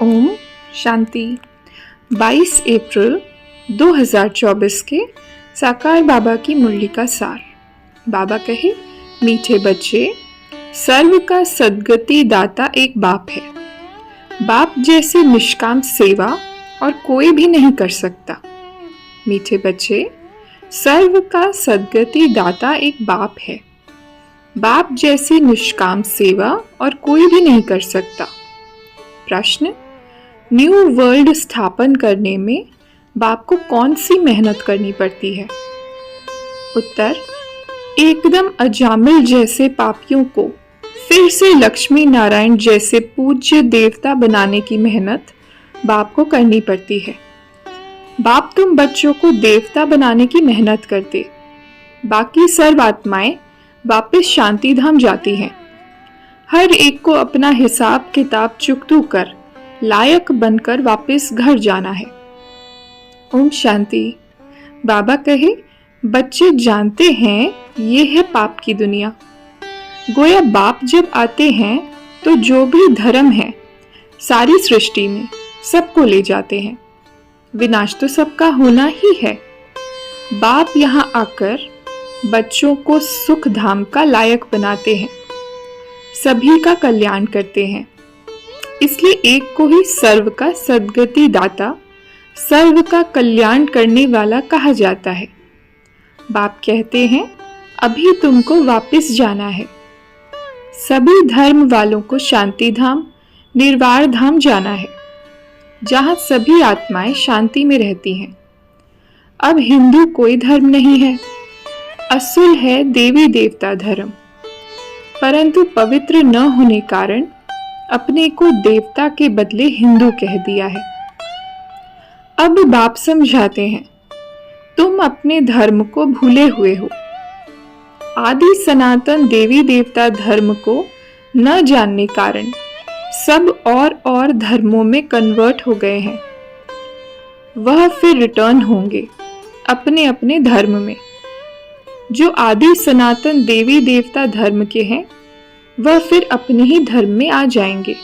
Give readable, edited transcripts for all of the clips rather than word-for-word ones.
ओम शांति। 22 अप्रैल 2024 के साकार बाबा की मुरली का सार। बाबा कहे, मीठे बच्चे, सर्व का सद्गति दाता एक बाप है। बाप जैसे निष्काम सेवा और कोई भी नहीं कर सकता। मीठे बच्चे, सर्व का सद्गति दाता एक बाप है। बाप जैसी निष्काम सेवा और कोई भी नहीं कर सकता। प्रश्न, न्यू वर्ल्ड स्थापन करने में बाप को कौन सी मेहनत करनी पड़ती है? उत्तर, एकदम अजामिल जैसे पापियों को फिर से लक्ष्मी नारायण जैसे पूज्य देवता बनाने की मेहनत बाप को करनी पड़ती है। बाप तुम बच्चों को देवता बनाने की मेहनत करते, बाकी सर्व आत्माएं वापस शांति धाम जाती हैं। हर एक को अपना हिसाब किताब चुकतू कर लायक बनकर वापस घर जाना है। ओम शांति। बाबा कहे, बच्चे जानते हैं ये है पाप की दुनिया। गोया बाप जब आते हैं तो जो भी धर्म है सारी सृष्टि में सबको ले जाते हैं। विनाश तो सबका होना ही है। बाप यहाँ आकर बच्चों को सुख धाम का लायक बनाते हैं, सभी का कल्याण करते हैं। इसलिए एक को ही सर्व का सद्गति दाता, सर्व का कल्याण करने वाला कहा जाता है। बाप कहते हैं, अभी तुमको वापस जाना है। सभी धर्म वालों को शांति धाम, निर्वाण धाम जाना है, जहां सभी आत्माएं शांति में रहती हैं। अब हिंदू कोई धर्म नहीं है, असुल है देवी देवता धर्म। परंतु पवित्र न होने कारण अपने को देवता के बदले हिंदू कह दिया है। अब बाप समझाते हैं, तुम अपने धर्म को भूले हुए हो। आदि सनातन देवी देवता धर्म को न जानने कारण सब और धर्मों में कन्वर्ट हो गए हैं। वह फिर रिटर्न होंगे अपने अपने धर्म में। जो आदि सनातन देवी देवता धर्म के हैं वह फिर अपने ही धर्म में आ जाएंगे।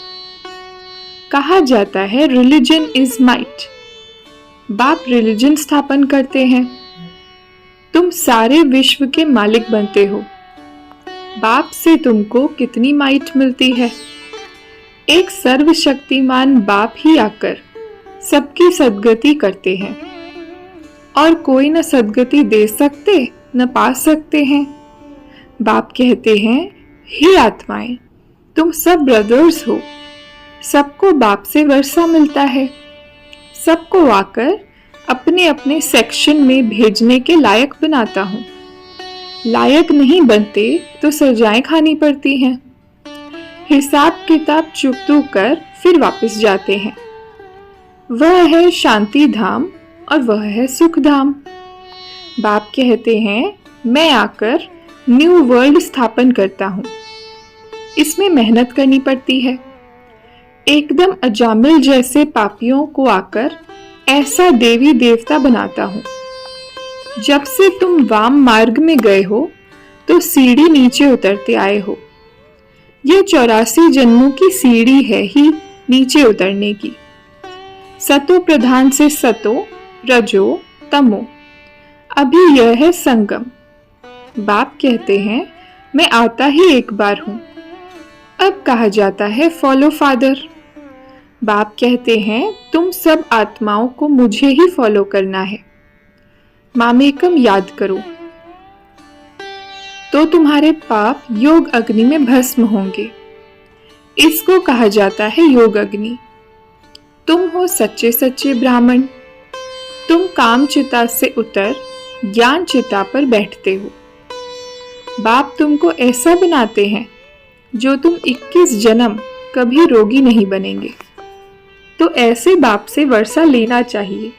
कहा जाता है रिलीजन इज माइट। बाप रिलीजन स्थापन करते हैं। तुम सारे विश्व के मालिक बनते हो। बाप से तुमको कितनी माइट मिलती है? एक सर्वशक्तिमान बाप ही आकर सबकी सद्गति करते हैं और कोई न सद्गति दे सकते न पा सकते हैं। बाप कहते हैं, हे आत्माएं, तुम सब ब्रदर्स हो। सबको बाप से वर्षा मिलता है। सबको आकर अपने अपने सेक्शन में भेजने के लायक बनाता हूँ। लायक नहीं बनते तो सजाएं खानी पड़ती हैं। हिसाब किताब चुकतू कर फिर वापस जाते हैं। वह है शांति धाम और वह है सुख धाम। बाप कहते हैं, मैं आकर न्यू वर्ल्ड स्थापन करता हूँ। इसमें मेहनत करनी पड़ती है। एकदम अजामिल जैसे पापियों को आकर ऐसा देवी देवता बनाता हूँ। जब से तुम वाम मार्ग में गए हो तो सीढ़ी नीचे उतरते आए हो। यह 84 जन्मों की सीढ़ी है ही नीचे उतरने की। सतो प्रधान से सतो, रजो, तमो। अभी यह है संगम। बाप कहते हैं, मैं आता ही एक बार हूं। अब कहा जाता है फॉलो फादर। बाप कहते हैं, तुम सब आत्माओं को मुझे ही फॉलो करना है। मामेकम याद करो तो तुम्हारे पाप योग अग्नि में भस्म होंगे। इसको कहा जाता है योग अग्नि। तुम हो सच्चे सच्चे ब्राह्मण। तुम काम चिता से उतर ज्ञान चिता पर बैठते हो। बाप तुमको ऐसा बनाते हैं जो तुम 21 जन्म कभी रोगी नहीं बनेंगे। तो ऐसे बाप से वर्षा लेना चाहिए।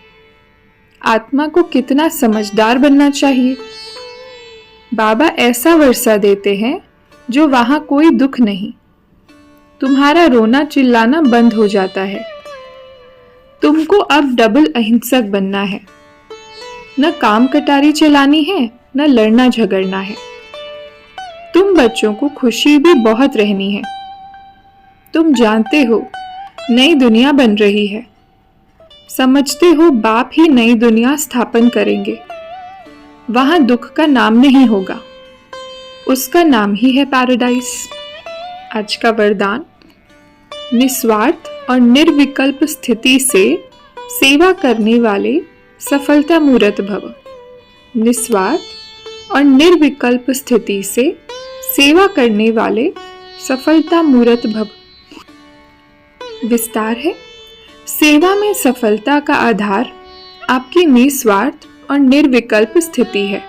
आत्मा को कितना समझदार बनना चाहिए। बाबा ऐसा वर्षा देते हैं जो वहां कोई दुख नहीं। तुम्हारा रोना चिल्लाना बंद हो जाता है। तुमको अब डबल अहिंसक बनना है। न काम कटारी चलानी है, न लड़ना झगड़ना है। तुम बच्चों को खुशी भी बहुत रहनी है। तुम जानते हो नई दुनिया बन रही है। समझते हो बाप ही नई दुनिया स्थापन करेंगे। वहां दुख का नाम नहीं होगा, उसका नाम ही है पैराडाइज। आज का वरदान, निस्वार्थ और निर्विकल्प स्थिति से सेवा करने वाले सफलता मूर्त भव। निस्वार्थ और निर्विकल्प स्थिति से सेवा करने वाले सफलता मूर्त भव। विस्तार है, सेवा में सफलता का आधार आपकी निस्वार्थ और निर्विकल्प स्थिति है।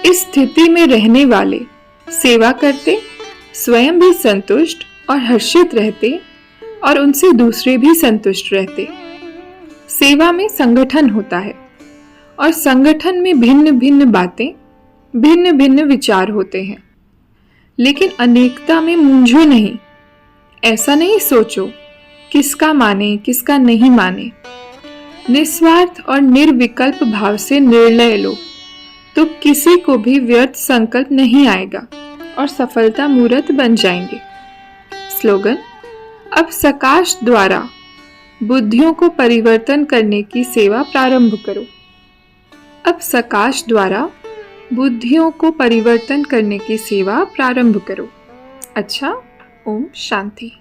इस स्थिति में रहने वाले सेवा करते, स्वयं भी संतुष्ट और हर्षित रहते और उनसे दूसरे भी संतुष्ट रहते। सेवा में संगठन होता है और संगठन में भिन्न भिन्न बातें, भिन्न भिन्न विचार होते हैं, लेकिन अनेकता में मूंझो नहीं। ऐसा नहीं सोचो किसका माने किसका नहीं माने। निस्वार्थ और निर्विकल्प भाव से निर्णय लो तो किसी को भी व्यर्थ संकल्प नहीं आएगा और सफलता मूर्त बन जाएंगे। स्लोगन, अब सकाश द्वारा बुद्धियों को परिवर्तन करने की सेवा प्रारंभ करो। अब सकाश द्वारा बुद्धियों को परिवर्तन करने की सेवा प्रारंभ करो। अच्छा, ओम शांति।